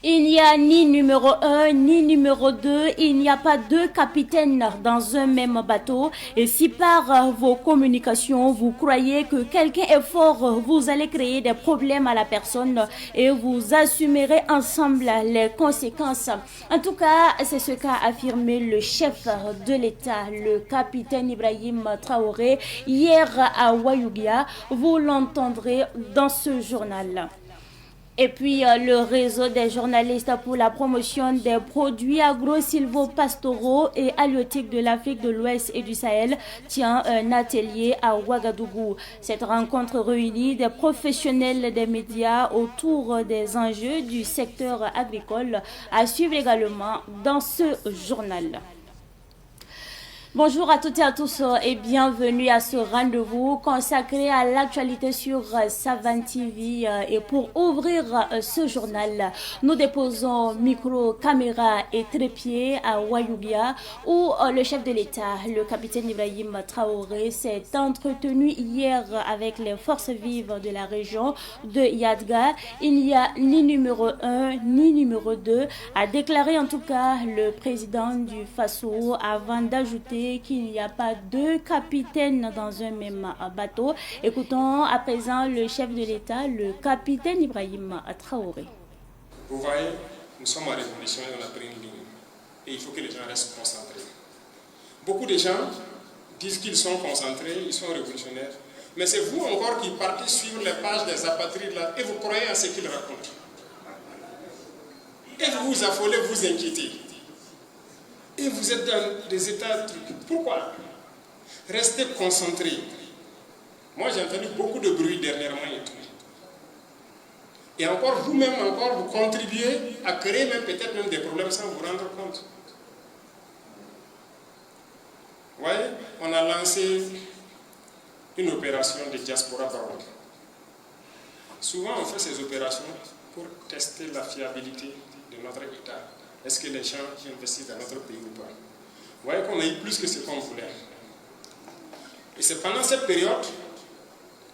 Il n'y a ni numéro 1 ni numéro 2, il n'y a pas deux capitaines dans un même bateau. Et si par vos communications, vous croyez que quelqu'un est fort, vous allez créer des problèmes à la personne et vous assumerez ensemble les conséquences. En tout cas, c'est ce qu'a affirmé le chef de l'État, le capitaine Ibrahim Traoré, hier à Wayougia. Vous l'entendrez dans ce journal. Et puis, le réseau des journalistes pour la promotion des produits agro-silvopastoraux et halieutiques de l'Afrique de l'Ouest et du Sahel tient un atelier à Ouagadougou. Cette rencontre réunit des professionnels des médias autour des enjeux du secteur agricole, à suivre également dans ce journal. Bonjour à toutes et à tous et bienvenue à ce rendez-vous consacré à l'actualité sur Savane TV. Et pour ouvrir ce journal, nous déposons micro, caméra et trépied à Wayougia où le chef de l'État, le capitaine Ibrahim Traoré, s'est entretenu hier avec les forces vives de la région de Yadga. Il n'y a ni numéro 1 ni numéro 2, a déclaré en tout cas le président du FASO avant d'ajouter qu'il n'y a pas deux capitaines dans un même bateau. Écoutons à présent le chef de l'État, le capitaine Ibrahim Traoré. Vous voyez, nous sommes en révolution et on a pris une ligne. Et il faut que les gens restent concentrés. Beaucoup de gens disent qu'ils sont concentrés, ils sont révolutionnaires. Mais c'est vous encore qui partez suivre les pages des apatrides là et vous croyez à ce qu'ils racontent. Et vous vous affolez, vous inquiétez. Et vous êtes dans des états... Pourquoi? Restez concentrés. Moi, j'ai entendu beaucoup de bruit dernièrement et tout. Et encore, vous-même, encore, vous contribuez à créer même peut-être même des problèmes sans vous rendre compte. Vous voyez, on a lancé une opération de diaspora baroque. Souvent, on fait ces opérations pour tester la fiabilité de notre État. Est-ce que les gens qui investissent dans notre pays ou pas? Vous voyez qu'on a eu plus que ce qu'on voulait. Et c'est pendant cette période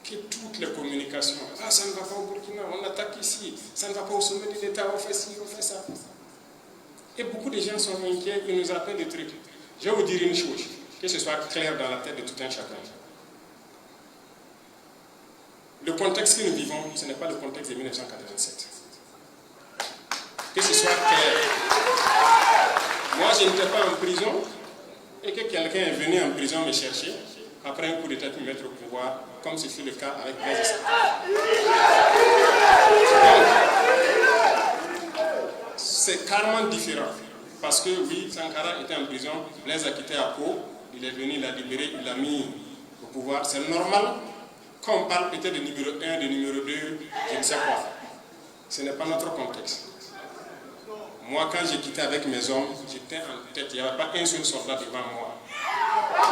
que toutes les communications, ça ne va pas au Burkina, on attaque ici, ça ne va pas au sommet de l'État, on fait ci, on fait ça. Et beaucoup de gens sont inquiets, ils nous appellent des trucs. Je vais vous dire une chose, que ce soit clair dans la tête de tout un chacun. Le contexte que nous vivons, ce n'est pas le contexte de 1987. Que ce soit clair. Moi, je n'étais pas en prison et que quelqu'un est venu en prison me chercher après un coup d'état pour me mettre au pouvoir, comme ce fut le cas avec Blaise. C'est carrément différent. Parce que oui, Sankara était en prison, Blaise a quitté à Pau, il est venu, il l'a libéré, il l'a mis au pouvoir. C'est normal qu'on parle peut-être de numéro 1, de numéro 2, je ne sais quoi. Ce n'est pas notre contexte. Moi, quand j'ai quitté avec mes hommes, j'étais en tête. Il n'y avait pas un seul soldat devant moi.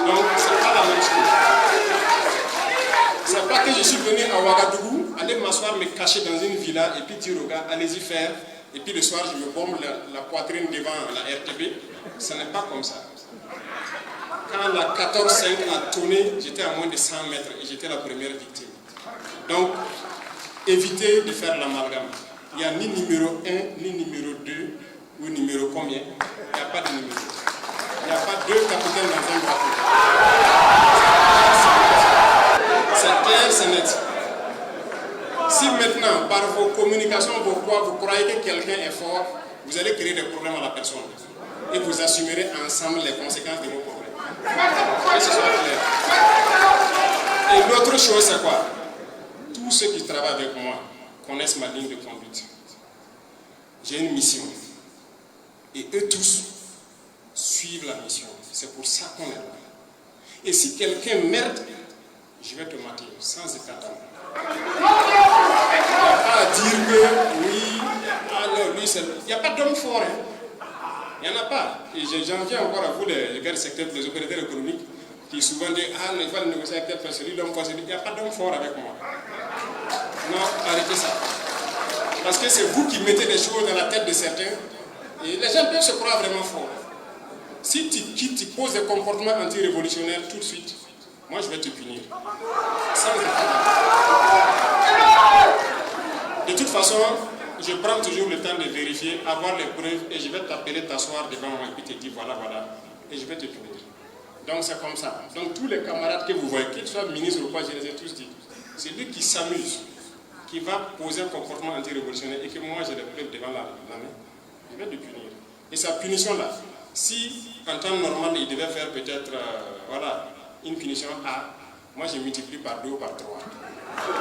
Donc, ce n'est pas la même chose. Ce n'est pas que je suis venu à Ouagadougou, aller m'asseoir, me cacher dans une villa et puis dire aux gars, allez-y faire. Et puis le soir, je me bombe la poitrine devant la RTB. Ce n'est pas comme ça. Quand la 14-5 a tourné, j'étais à moins de 100 mètres et j'étais la première victime. Donc, évitez de faire l'amalgame. Il n'y a ni numéro 1, ni numéro 2, ou numéro combien. Il n'y a pas de numéro. Il n'y a pas deux capitaines dans un bateau. C'est clair, c'est net. Si maintenant, par vos communications, vous croyez que quelqu'un est fort, vous allez créer des problèmes à la personne. Et vous assumerez ensemble les conséquences de vos problèmes. Que ce soit clair. Et l'autre chose, c'est quoi? Tous ceux qui travaillent avec moi connaissent ma ligne de conduite. J'ai une mission. Et eux tous suivent la mission. C'est pour ça qu'on est là. Et si quelqu'un merde, je vais te mater sans état d'âme. Il n'y a pas à dire que oui, alors lui c'est... Il n'y a pas d'homme fort. Hein. Il n'y en a pas. Et j'en viens encore à vous, les gars du secteur, les opérateurs économiques, qui souvent disent il faut négocier avec telle personne, l'homme fort. Il n'y a pas d'homme fort avec moi. Non, arrêtez ça. Parce que c'est vous qui mettez des choses dans la tête de certains. Et les gens peuvent se croire vraiment forts. Si tu poses des comportements anti-révolutionnaires tout de suite, moi je vais te punir. Sans de toute façon, je prends toujours le temps de vérifier, avoir les preuves, et je vais t'appeler, t'asseoir devant moi, et puis te dire voilà, voilà, et je vais te punir. Donc c'est comme ça. Donc tous les camarades que vous voyez, qu'ils soient ministres ou pas, je les ai tous dit, c'est lui qui s'amuse, qui va poser un comportement anti-révolutionnaire, et que moi j'ai les preuves devant la main, je vais le punir. Et sa punition-là, si en temps normal il devait faire peut-être voilà, une punition A, moi je multiplie par 2 ou par 3.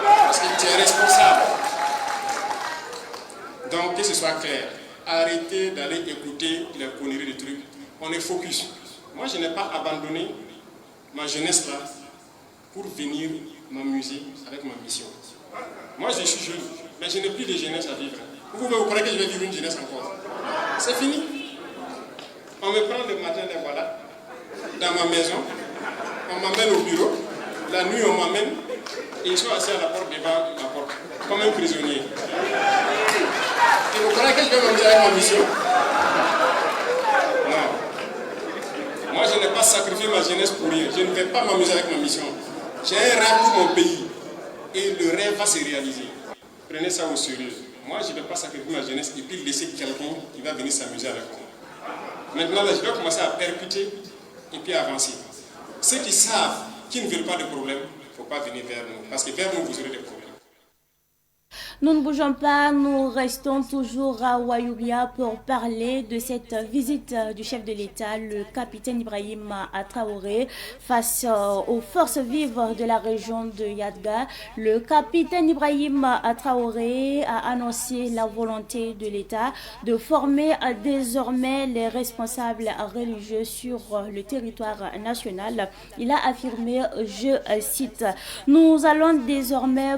Parce que tu es responsable. Donc que ce soit clair, arrêtez d'aller écouter les conneries de trucs. On est focus. Moi je n'ai pas abandonné ma jeunesse là pour venir m'amuser avec ma mission. Moi je suis jeune, mais je n'ai plus de jeunesse à vivre. Vous croyez que je vais vivre une jeunesse encore? C'est fini. On me prend le matin, les voilà, dans ma maison, on m'amène au bureau, la nuit on m'amène, et ils sont assis à la porte devant la porte, comme un prisonnier. Et vous croyez que je vais m'amuser avec ma mission? Non. Moi je n'ai pas sacrifié ma jeunesse pour rien, je ne vais pas m'amuser avec ma mission. J'ai un rêve pour mon pays, et le rêve va se réaliser. Prenez ça au sérieux. Moi je ne vais pas sacrifier ma jeunesse et puis laisser quelqu'un qui va venir s'amuser avec moi. Maintenant, là, je vais commencer à percuter et puis avancer. Ceux qui savent, qui ne veulent pas de problème, il ne faut pas venir vers nous. Parce que vers nous, vous aurez des problèmes. Nous ne bougeons pas, nous restons toujours à Ouayouria pour parler de cette visite du chef de l'État, le capitaine Ibrahim Traoré, face aux forces vives de la région de Yadga. Le capitaine Ibrahim Traoré a annoncé la volonté de l'État de former désormais les responsables religieux sur le territoire national. Il a affirmé, je cite, « Nous allons désormais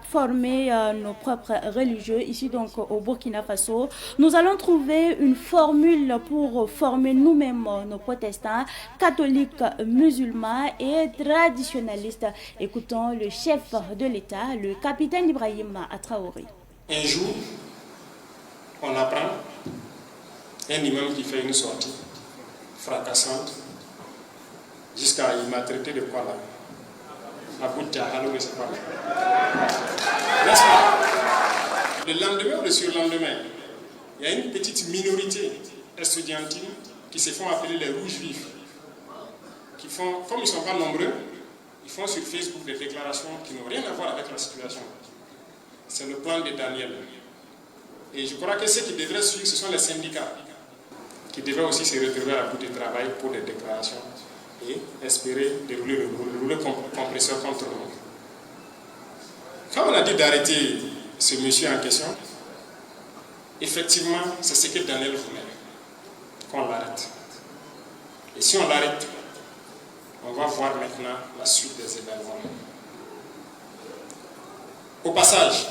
former nos propres religieux, ici donc au Burkina Faso. Nous allons trouver une formule pour former nous-mêmes nos protestants, catholiques, musulmans et traditionnalistes. » Écoutons le chef de l'État, le capitaine Ibrahim Traoré. Un jour, on apprend un imam qui fait une sortie fracassante jusqu'à il m'a traité de quoi là? N'est-ce pas? Le lendemain ou le surlendemain, il y a une petite minorité estudiantine qui se font appeler les rouges vifs, qui font, comme ils ne sont pas nombreux, ils font sur Facebook des déclarations qui n'ont rien à voir avec la situation. C'est le plan de Daniel. Et je crois que ceux qui devraient suivre, ce sont les syndicats, qui devraient aussi se retrouver à bout de travail pour des déclarations et espérer dérouler le rouleau compresseur contre nous. Quand on a dit d'arrêter ce monsieur en question, effectivement, c'est ce que Daniel voulait, qu'on l'arrête. Et si on l'arrête, on va voir maintenant la suite des événements. Au passage,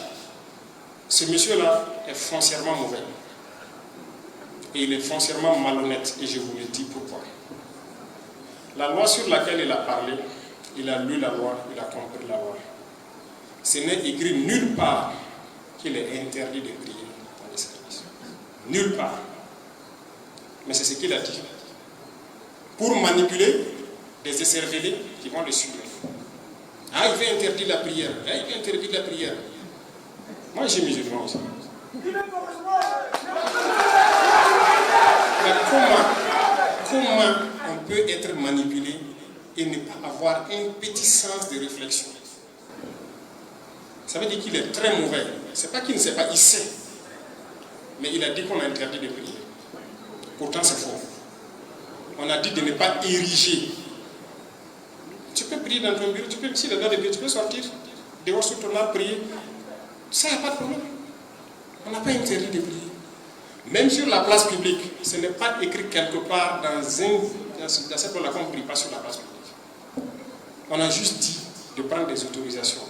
ce monsieur-là est foncièrement mauvais. Et il est foncièrement malhonnête, et je vous le dis pourquoi. La loi sur laquelle il a parlé, il a lu la loi, il a compris la loi. Ce n'est écrit nulle part qu'il est interdit de prier dans les services. Nulle part. Mais c'est ce qu'il a dit. Pour manipuler des écervelés qui vont le suivre. Ah, il veut interdire la prière. Ah, il veut interdire la prière. Moi, j'ai musulman aussi. Mais comment on peut être manipulé et ne pas avoir un petit sens de réflexion? Ça veut dire qu'il est très mauvais. C'est pas qu'il ne sait pas, il sait. Mais il a dit qu'on a interdit de prier. Pourtant, c'est faux. On a dit de ne pas ériger. Tu peux prier dans ton bureau, tu peux, si le gars de prier, tu peux sortir dehors sur ton arbre prier. Ça, il n'y a pas de problème. On n'a pas interdit de prier. Même sur la place publique, ce n'est pas écrit quelque part dans cette loi qu'on ne prie pas sur la place publique. On a juste dit de prendre des autorisations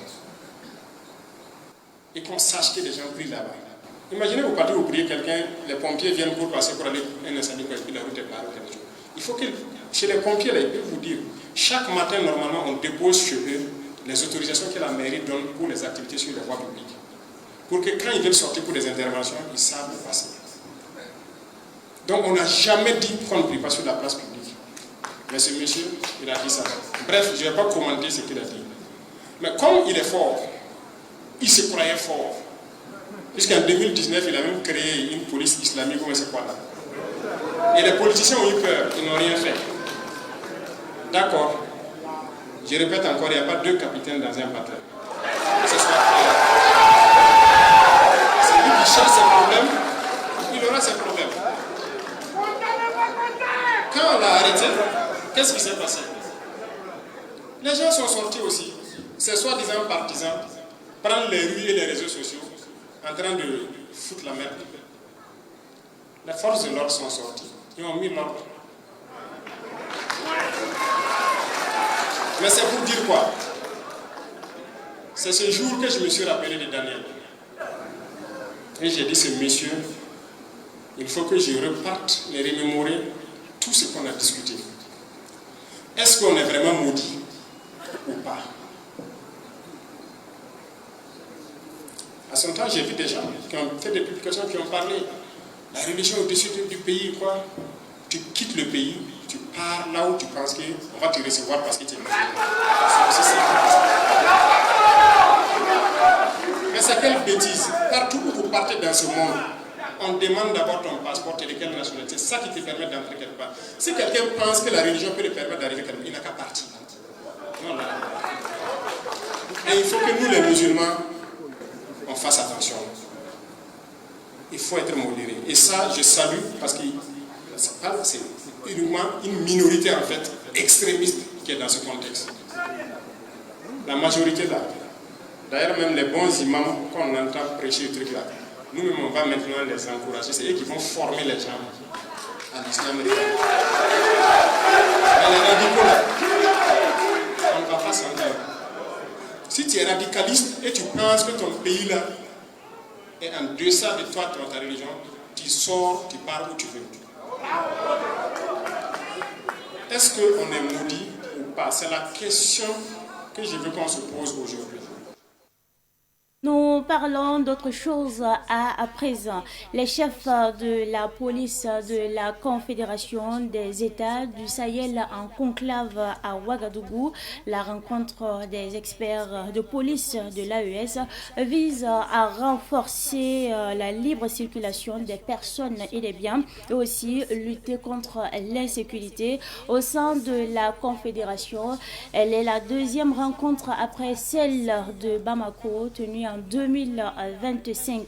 et qu'on sache que les gens prient là-bas. Imaginez vous partez, vous priez quelqu'un, les pompiers viennent pour passer pour aller un incendie, et puis la route est barrée. Il faut que chez les pompiers, là, ils peuvent vous dire, chaque matin, normalement, on dépose chez eux les autorisations que la mairie donne pour les activités sur les voies publiques. Pour que quand ils veulent sortir pour des interventions, ils savent le passer. Donc on n'a jamais dit qu'on ne prie pas sur la place publique. Mais ce monsieur, il a dit ça. Bref, je ne vais pas commenter ce qu'il a dit. Mais comme il est fort, il se croyait fort. Puisqu'en 2019, il a même créé une police islamique, ou c'est quoi là. Et les politiciens ont eu peur, ils n'ont rien fait. D'accord. Je répète encore, il n'y a pas deux capitaines dans un bateau. Ce soit clair. Celui qui cherche ses problèmes, il aura ses problèmes. Quand on l'a arrêté, qu'est-ce qui s'est passé? Les gens sont sortis aussi, ces soi-disant partisans, prendre les rues et les réseaux sociaux, en train de foutre la merde. Les forces de l'ordre sont sorties, ils ont mis l'ordre. Mais c'est pour dire quoi? C'est ce jour que je me suis rappelé de Daniel. Et j'ai dit, ce monsieur, il faut que je reparte et remémorer tout ce qu'on a discuté. Est-ce qu'on est vraiment maudit ou pas? À son temps, j'ai vu des gens qui ont fait des publications, qui ont parlé. La religion au-dessus du pays, quoi. Tu quittes le pays, tu pars là où tu penses qu'on va te recevoir parce que tu es musulman. C'est aussi simple. Mais c'est quelle bêtise. Partout où vous partez dans ce monde, on demande d'abord ton passeport et de quelle nationalité. C'est ça qui te permet d'entrer quelque part. Si quelqu'un pense que la religion peut lui permettre d'arriver quelque part, il n'a qu'à partir. Non, là. Et il faut que nous, les musulmans, on fasse attention. Il faut être modéré. Et ça, je salue parce que c'est uniquement une minorité en fait extrémiste qui est dans ce contexte. La majorité là. D'ailleurs, même les bons imams qu'on entend prêcher le truc là, nous-mêmes on va maintenant les encourager. C'est eux qui vont former les gens à l'islam. Mais les radicaux là, on ne va pas s'entendre. Si tu es radicaliste et tu penses que ton pays là est en deçà de toi, de ta religion, tu sors, tu pars où tu veux. Est-ce qu'on est maudit ou pas? C'est la question que je veux qu'on se pose aujourd'hui. Nous parlons d'autre chose à présent. Les chefs de la police de la Confédération des États du Sahel en conclave à Ouagadougou. La rencontre des experts de police de l'AES vise à renforcer la libre circulation des personnes et des biens et aussi lutter contre l'insécurité au sein de la Confédération. Elle est la deuxième rencontre après celle de Bamako tenue en 2025.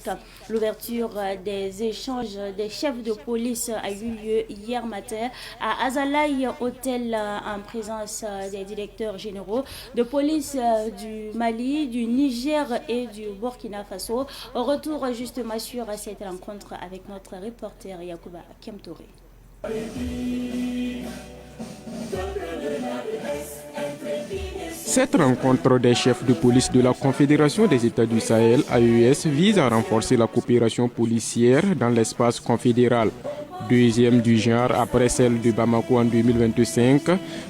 L'ouverture des échanges des chefs de police a eu lieu hier matin à Azalaï Hôtel en présence des directeurs généraux de police du Mali, du Niger et du Burkina Faso. Retour justement sur cette rencontre avec notre reporter Yacouba Kemtouré. Cette rencontre des chefs de police de la Confédération des États du Sahel, AES, vise à renforcer la coopération policière dans l'espace confédéral. Deuxième du genre après celle de Bamako en 2025,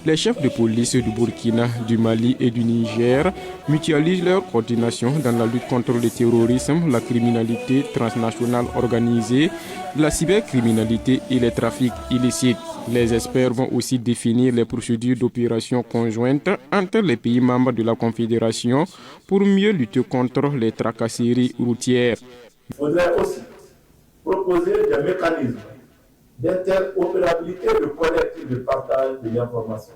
les chefs de police du Burkina, du Mali et du Niger mutualisent leur coordination dans la lutte contre le terrorisme, la criminalité transnationale organisée, la cybercriminalité et les trafics illicites. Les experts vont aussi définir les procédures d'opération conjointes entre les pays membres de la Confédération pour mieux lutter contre les tracasseries routières. Il faudrait aussi proposer des mécanismes d'interopérabilité, de collecte et de partage de l'information.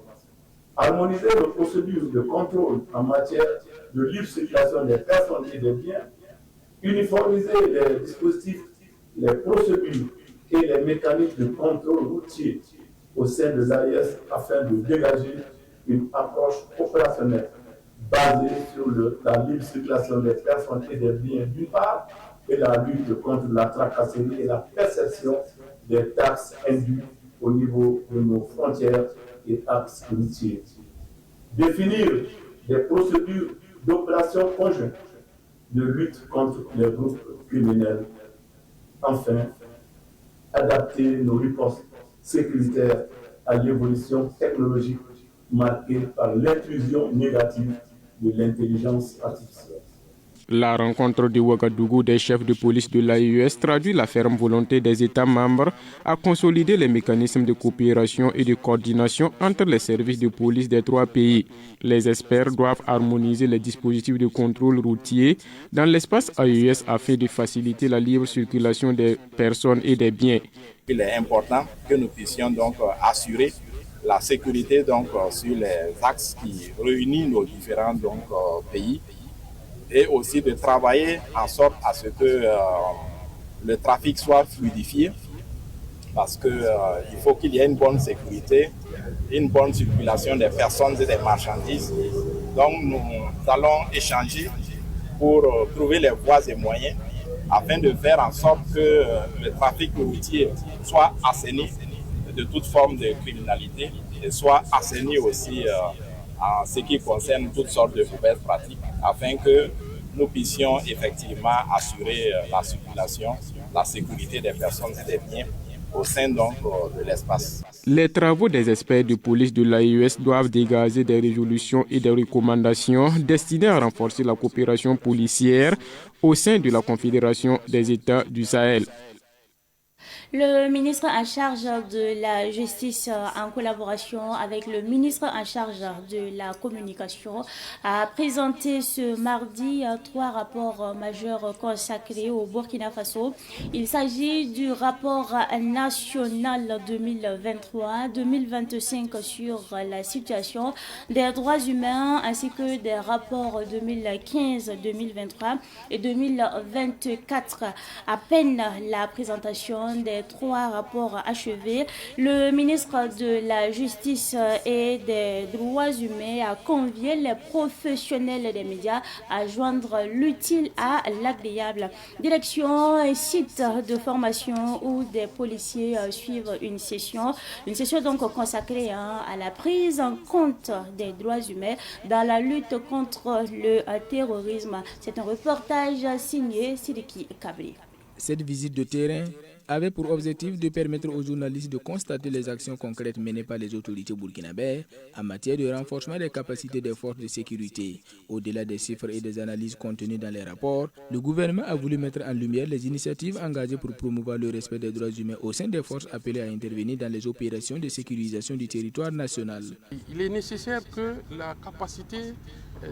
Harmoniser les procédures de contrôle en matière de libre circulation des personnes et des biens. Uniformiser les dispositifs, les procédures et les mécanismes de contrôle routier au sein des AIS afin de dégager une approche opérationnelle basée sur la libre circulation des personnes et des biens d'une part et la lutte contre la tracasserie et la perception des taxes indues au niveau de nos frontières et axes routiers. Définir des procédures d'opération conjointe de lutte contre les groupes criminels. Enfin, adapter nos ripostes sécuritaires à l'évolution technologique marquée par l'intrusion négative de l'intelligence artificielle. La rencontre de Ouagadougou des chefs de police de l'AES traduit la ferme volonté des États membres à consolider les mécanismes de coopération et de coordination entre les services de police des trois pays. Les experts doivent harmoniser les dispositifs de contrôle routier dans l'espace AES afin de faciliter la libre circulation des personnes et des biens. Il est important que nous puissions donc assurer la sécurité sur les axes qui réunissent nos différents pays, et aussi de travailler en sorte à ce que le trafic soit fluidifié, parce qu'il faut qu'il y ait une bonne sécurité, une bonne circulation des personnes et des marchandises. Donc nous allons échanger pour trouver les voies et moyens afin de faire en sorte que le trafic routier soit assaini de toute forme de criminalité et soit assaini aussi en ce qui concerne toutes sortes de mauvaises pratiques, afin que nous puissions effectivement assurer la circulation, la sécurité des personnes et des biens au sein de l'espace. Les travaux des experts de police de l'AES doivent dégager des résolutions et des recommandations destinées à renforcer la coopération policière au sein de la Confédération des États du Sahel. Le ministre en charge de la Justice, en collaboration avec le ministre en charge de la Communication, a présenté ce mardi 3 rapports majeurs consacrés au Burkina Faso. Il s'agit du rapport national 2023-2025 sur la situation des droits humains, ainsi que des rapports 2015-2023 et 2024. À peine la présentation des 3 rapports achevés, le ministre de la Justice et des Droits humains a convié les professionnels des médias à joindre l'utile à l'agréable. Direction un site de formation où des policiers suivent une session donc consacrée à la prise en compte des droits humains dans la lutte contre le terrorisme. C'est un reportage signé Sidiki Kabri. Cette visite de terrain avait pour objectif de permettre aux journalistes de constater les actions concrètes menées par les autorités burkinabées en matière de renforcement des capacités des forces de sécurité. Au-delà des chiffres et des analyses contenues dans les rapports, le gouvernement a voulu mettre en lumière les initiatives engagées pour promouvoir le respect des droits humains au sein des forces appelées à intervenir dans les opérations de sécurisation du territoire national. Il est nécessaire que la capacité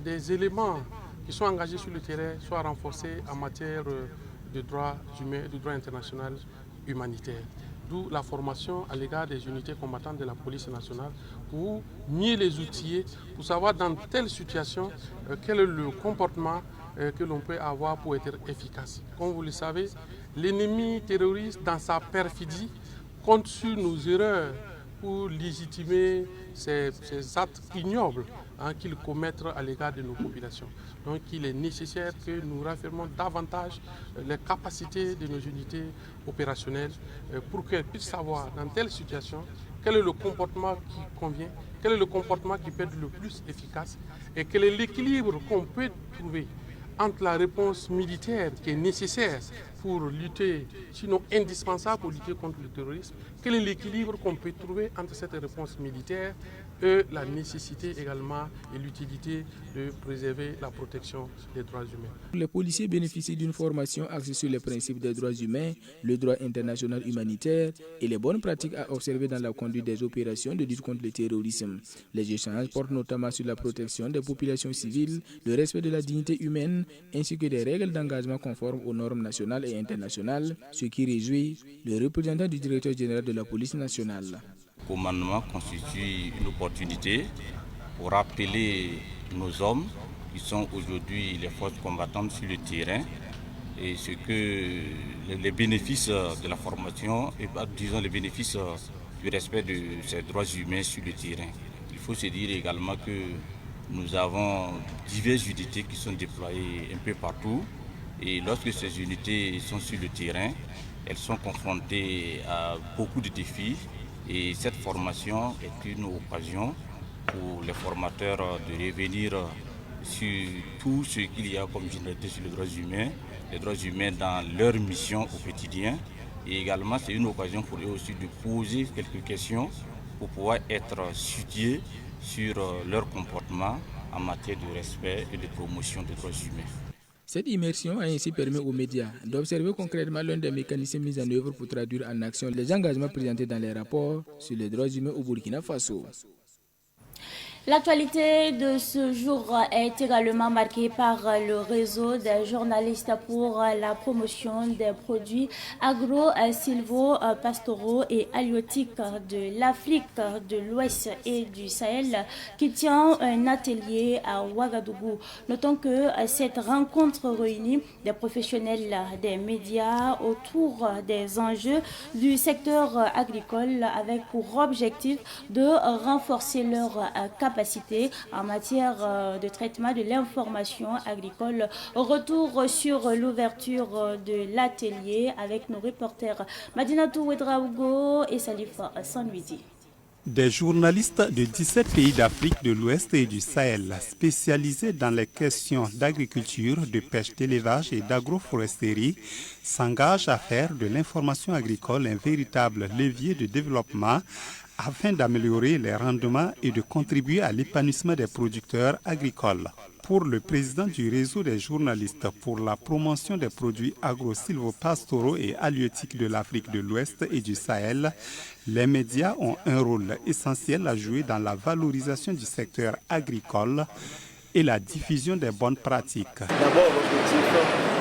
des éléments qui sont engagés sur le terrain soit renforcée en matière de droits humains, de droit international humanitaire. D'où la formation à l'égard des unités combattantes de la police nationale pour mieux les outiller, pour savoir dans telle situation quel est le comportement que l'on peut avoir pour être efficace. Comme vous le savez, l'ennemi terroriste, dans sa perfidie, compte sur nos erreurs pour légitimer ces actes ignobles qu'ils commettent à l'égard de nos populations. Donc il est nécessaire que nous raffermons davantage les capacités de nos unités opérationnelles pour qu'elles puissent savoir dans telle situation quel est le comportement qui convient, quel est le comportement qui peut être le plus efficace et quel est l'équilibre qu'on peut trouver entre la réponse militaire qui est nécessaire pour lutter, sinon indispensable pour lutter contre le terrorisme, quel est l'équilibre qu'on peut trouver entre cette réponse militaire et la nécessité également et l'utilité de préserver la protection des droits humains. Les policiers bénéficient d'une formation axée sur les principes des droits humains, le droit international humanitaire et les bonnes pratiques à observer dans la conduite des opérations de lutte contre le terrorisme. Les échanges portent notamment sur la protection des populations civiles, le respect de la dignité humaine, ainsi que des règles d'engagement conformes aux normes nationales et internationales, ce qui réjouit le représentant du directeur général de la police nationale. Le commandement constitue une opportunité pour rappeler nos hommes qui sont aujourd'hui les forces combattantes sur le terrain et ce que les bénéfices de la formation et disons les bénéfices du respect de ces droits humains sur le terrain. Il faut se dire également que nous avons diverses unités qui sont déployées un peu partout et lorsque ces unités sont sur le terrain, elles sont confrontées à beaucoup de défis. Et cette formation est une occasion pour les formateurs de revenir sur tout ce qu'il y a comme généralité sur les droits humains dans leur mission au quotidien. Et également, c'est une occasion pour eux aussi de poser quelques questions pour pouvoir être situés sur leur comportement en matière de respect et de promotion des droits humains. Cette immersion a ainsi permis aux médias d'observer concrètement l'un des mécanismes mis en œuvre pour traduire en action les engagements présentés dans les rapports sur les droits humains au Burkina Faso. L'actualité de ce jour est également marquée par le réseau des journalistes pour la promotion des produits agro-sylvo-pastoraux et halieutiques de l'Afrique de l'Ouest et du Sahel qui tient un atelier à Ouagadougou. Notons que cette rencontre réunit des professionnels des médias autour des enjeux du secteur agricole avec pour objectif de renforcer leur capacité en matière de traitement de l'information agricole. Retour sur l'ouverture de l'atelier avec nos reporters Madinatou Ouedraougo et Salif Sanwidi. Des journalistes de 17 pays d'Afrique de l'Ouest et du Sahel spécialisés dans les questions d'agriculture, de pêche, d'élevage et d'agroforesterie s'engagent à faire de l'information agricole un véritable levier de développement afin d'améliorer les rendements et de contribuer à l'épanouissement des producteurs agricoles. Pour le président du réseau des journalistes pour la promotion des produits agro-sylvo-pastoraux et halieutiques de l'Afrique de l'Ouest et du Sahel, les médias ont un rôle essentiel à jouer dans la valorisation du secteur agricole et la diffusion des bonnes pratiques. D'abord, l'objectif,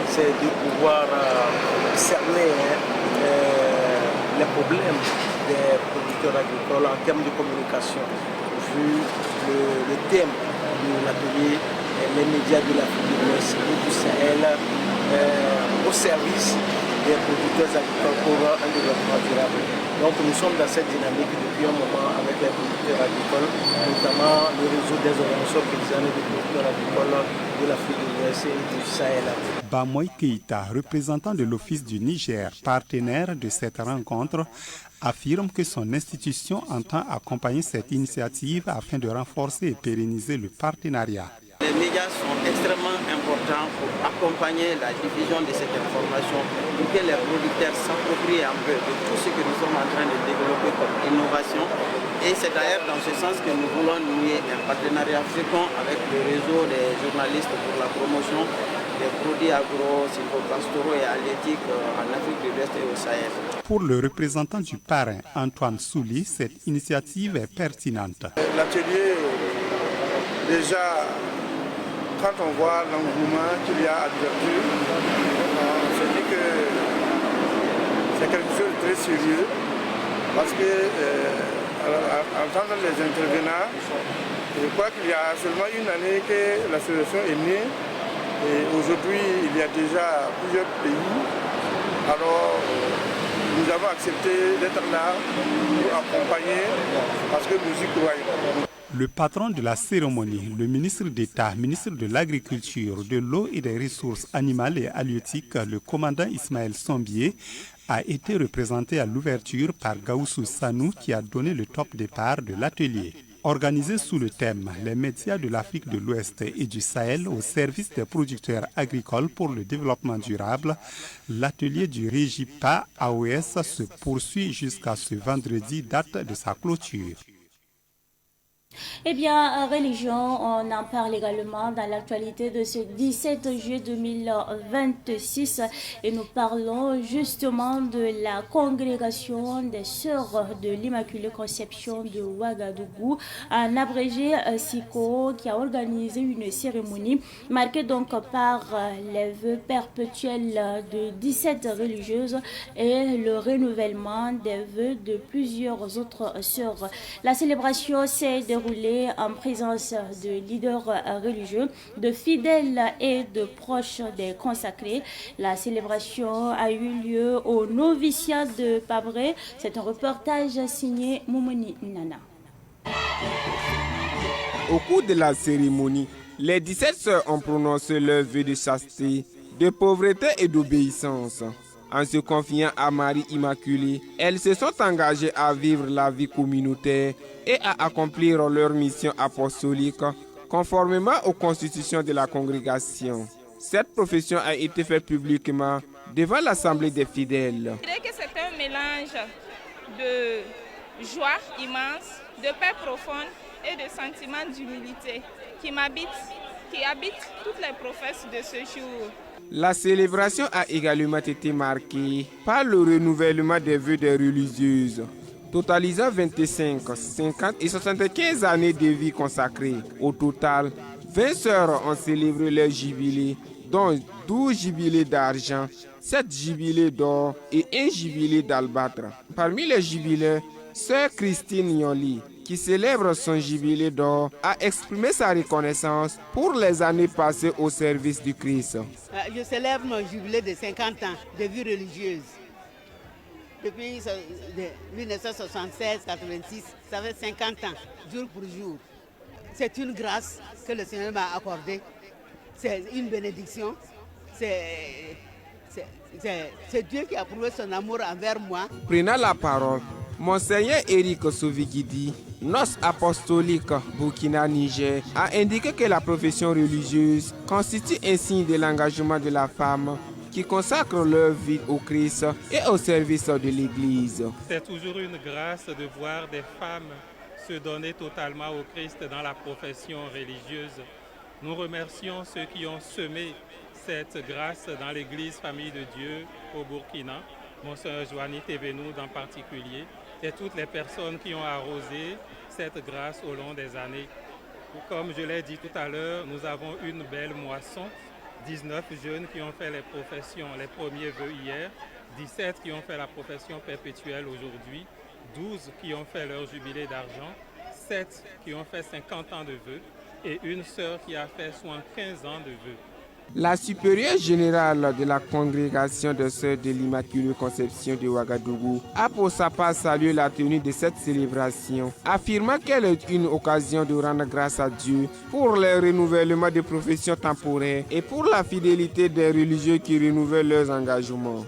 c'est de pouvoir cerner les problèmes des producteurs agricoles en termes de communication. Vu le thème de l'atelier, les médias de l'Afrique de l'Ouest et du Sahel au service des producteurs agricoles pour un développement durable. Donc nous sommes dans cette dynamique depuis un moment avec les producteurs agricoles, notamment le réseau des organisations paysannes des producteurs agricoles de l'Afrique de l'Ouest et du Sahel. Bamoy Keïta, représentant de l'Office du Niger, partenaire de cette rencontre, affirme que son institution entend accompagner cette initiative afin de renforcer et pérenniser le partenariat. Les médias sont extrêmement importants pour accompagner la diffusion de cette information, pour que les producteurs s'approprient un peu de tout ce que nous sommes en train de développer comme innovation. Et c'est d'ailleurs dans ce sens que nous voulons nouer un partenariat fécond avec le réseau des journalistes pour la promotion des produits agro-sylvo-pastoraux et halieutiques en Afrique de l'Ouest et au Sahel. Pour le représentant du parrain, Antoine Souli, cette initiative est pertinente. L'atelier, déjà, quand on voit l'engouement qu'il y a à l'ouverture, on se dit que c'est quelque chose de très sérieux parce que entendre les intervenants, je crois qu'il y a seulement une année que l'association est née et aujourd'hui il y a déjà plusieurs pays. Alors nous avons accepté d'être là pour accompagner parce que nous y croyons. Le patron de la cérémonie, le ministre d'État, ministre de l'Agriculture, de l'eau et des ressources animales et halieutiques, le commandant Ismaël Sombier, a été représenté à l'ouverture par Gaoussou Sanou qui a donné le top départ de l'atelier. Organisé sous le thème « Les médias de l'Afrique de l'Ouest et du Sahel au service des producteurs agricoles pour le développement durable », l'atelier du Régipa AOS se poursuit jusqu'à ce vendredi, date de sa clôture. Eh bien, religion, on en parle également dans l'actualité de ce 17 juillet 2026 et nous parlons justement de la congrégation des Sœurs de l'Immaculée Conception de Ouagadougou, en abrégé SICO, qui a organisé une cérémonie marquée donc par les vœux perpétuels de 17 religieuses et le renouvellement des vœux de plusieurs autres sœurs. La célébration s'est déroulée en présence de leaders religieux, de fidèles et de proches des consacrés. La célébration a eu lieu au noviciat de Pabré. C'est un reportage signé Moumouni Nana. Au cours de la cérémonie, les 17 sœurs ont prononcé leur vœu de chasteté, de pauvreté et d'obéissance. En se confiant à Marie Immaculée, elles se sont engagées à vivre la vie communautaire et à accomplir leur mission apostolique conformément aux constitutions de la congrégation. Cette profession a été faite publiquement devant l'Assemblée des fidèles. Je dirais que c'est un mélange de joie immense, de paix profonde et de sentiments d'humilité qui m'habite qui habitent toutes les provinces de ce jour. La célébration a également été marquée par le renouvellement des vœux des religieuses, totalisant 25, 50 et 75 années de vie consacrées. Au total, 20 sœurs ont célébré leur jubilé, dont 12 jubilés d'argent, 7 jubilés d'or et 1 jubilé d'albâtre. Parmi les jubilés, sœur Christine Nyoli, qui célèbre son jubilé d'or, a exprimé sa reconnaissance pour les années passées au service du Christ. Je célèbre mon jubilé de 50 ans de vie religieuse. Depuis 1976-86, ça fait 50 ans, jour pour jour. C'est une grâce que le Seigneur m'a accordée. C'est une bénédiction. C'est Dieu qui a prouvé son amour envers moi. Prenant la parole, Monseigneur Eric Sovigidi, nonce apostolique Burkina-Niger, a indiqué que la profession religieuse constitue un signe de l'engagement de la femme qui consacrent leur vie au Christ et au service de l'Église. C'est toujours une grâce de voir des femmes se donner totalement au Christ dans la profession religieuse. Nous remercions ceux qui ont semé cette grâce dans l'Église Famille de Dieu au Burkina, Monseigneur Joanny Thévenoud en particulier, et toutes les personnes qui ont arrosé cette grâce au long des années. Comme je l'ai dit tout à l'heure, nous avons une belle moisson, 19 jeunes qui ont fait les professions, les premiers vœux hier, 17 qui ont fait la profession perpétuelle aujourd'hui, 12 qui ont fait leur jubilé d'argent, 7 qui ont fait 50 ans de vœux et une sœur qui a fait 75 ans de vœux. La supérieure générale de la congrégation des Sœurs de l'Immaculée Conception de Ouagadougou a pour sa part salué la tenue de cette célébration, affirmant qu'elle est une occasion de rendre grâce à Dieu pour le renouvellement des professions temporaires et pour la fidélité des religieux qui renouvellent leurs engagements.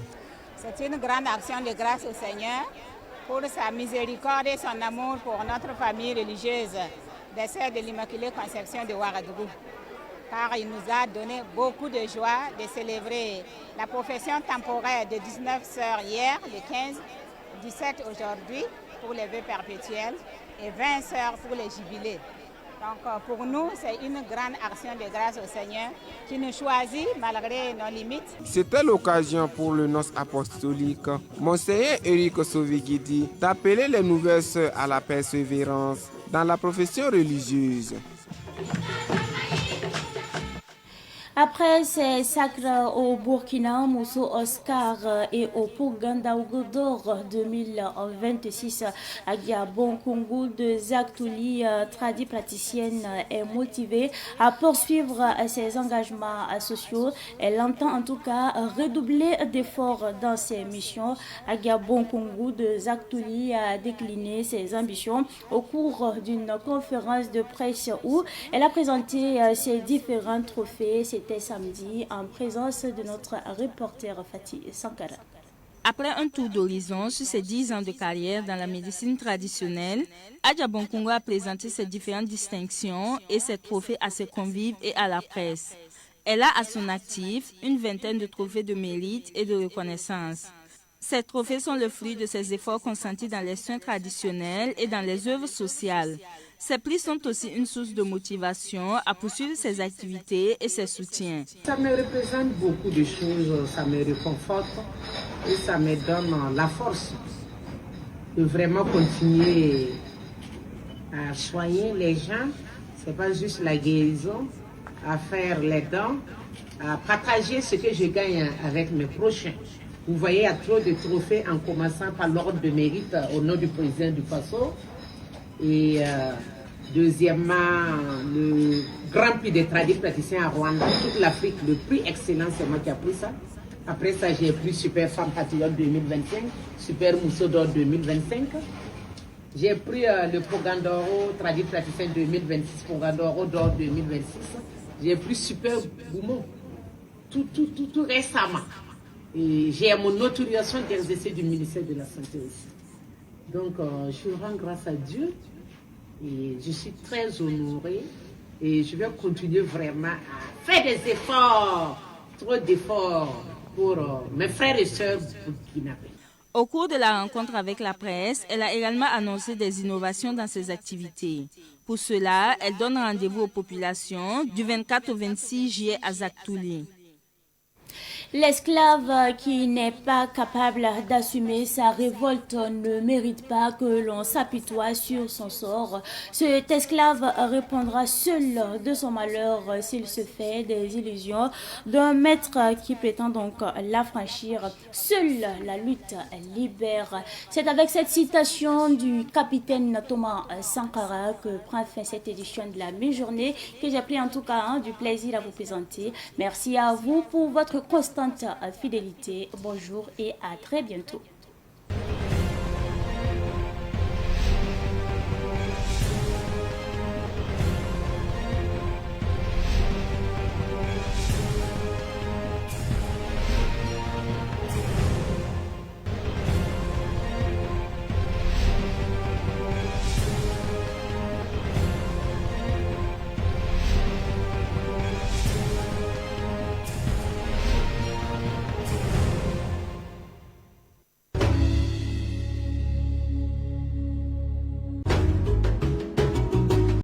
C'est une grande action de grâce au Seigneur pour sa miséricorde et son amour pour notre famille religieuse des Sœurs de l'Immaculée Conception de Ouagadougou. Car il nous a donné beaucoup de joie de célébrer la profession temporaire de 19 sœurs hier, le 15, 17 aujourd'hui pour les vœux perpétuels et 20 sœurs pour les jubilés. Donc pour nous, c'est une grande action de grâce au Seigneur qui nous choisit malgré nos limites. C'était l'occasion pour le nonce apostolique, Monseigneur Eric Sovigidi, d'appeler les nouvelles sœurs à la persévérance dans la profession religieuse. Après ces sacres au Burkina, Mousso Oscar et au Puganda Ougodor 2026 à Gabon, Congo, deux Actuli tradipraticiennes est motivée à poursuivre ses engagements sociaux. Elle entend en tout cas redoubler d'efforts dans ses missions. À Gabon, Congo, deux Actuli a décliné ses ambitions au cours d'une conférence de presse où elle a présenté ses différents trophées. C'était samedi en présence de notre reporter Fatih Sankara. Après un tour d'horizon sur ses 10 ans de carrière dans la médecine traditionnelle, Adja Bonkongo a présenté ses différentes distinctions et ses trophées à ses convives et à la presse. Elle a à son actif une vingtaine de trophées de mérite et de reconnaissance. Ces trophées sont le fruit de ses efforts consentis dans les soins traditionnels et dans les œuvres sociales. Ces prix sont aussi une source de motivation à poursuivre ses activités et ses soutiens. Ça me représente beaucoup de choses, ça me réconforte et ça me donne la force de vraiment continuer à soigner les gens. Ce n'est pas juste la guérison, à faire les dons, à partager ce que je gagne avec mes prochains. Vous voyez, il y a trop de trophées en commençant par l'ordre de mérite au nom du président du Faso. Et deuxièmement, le grand prix des tradipraticiens à Rwanda, toute l'Afrique, le prix excellent, c'est moi qui ai pris ça. Après ça, j'ai pris Super Femme Patriote 2025, Super Mousso d'Or 2025. J'ai pris le Pogandoro Tradipraticien 2026, Pogandoro d'Or 2026. J'ai pris Super Boumo, tout récemment. Et j'ai mon autorisation d'exercer du ministère de la Santé aussi. Donc, je rends grâce à Dieu et je suis très honorée et je vais continuer vraiment à faire des efforts, trop d'efforts pour mes frères et sœurs burkinabés. Au cours de la rencontre avec la presse, elle a également annoncé des innovations dans ses activités. Pour cela, elle donne rendez-vous aux populations du 24 au 26 juillet à Zaktouli. L'esclave qui n'est pas capable d'assumer sa révolte ne mérite pas que l'on s'apitoie sur son sort. Cet esclave répondra seul de son malheur s'il se fait des illusions d'un maître qui prétend donc l'affranchir. Seule la lutte libère. C'est avec cette citation du capitaine Thomas Sankara que prend fin cette édition de la mi-journée que j'ai pris en tout cas du plaisir à vous présenter. Merci à vous pour votre constante fidélité. Bonjour et à très bientôt.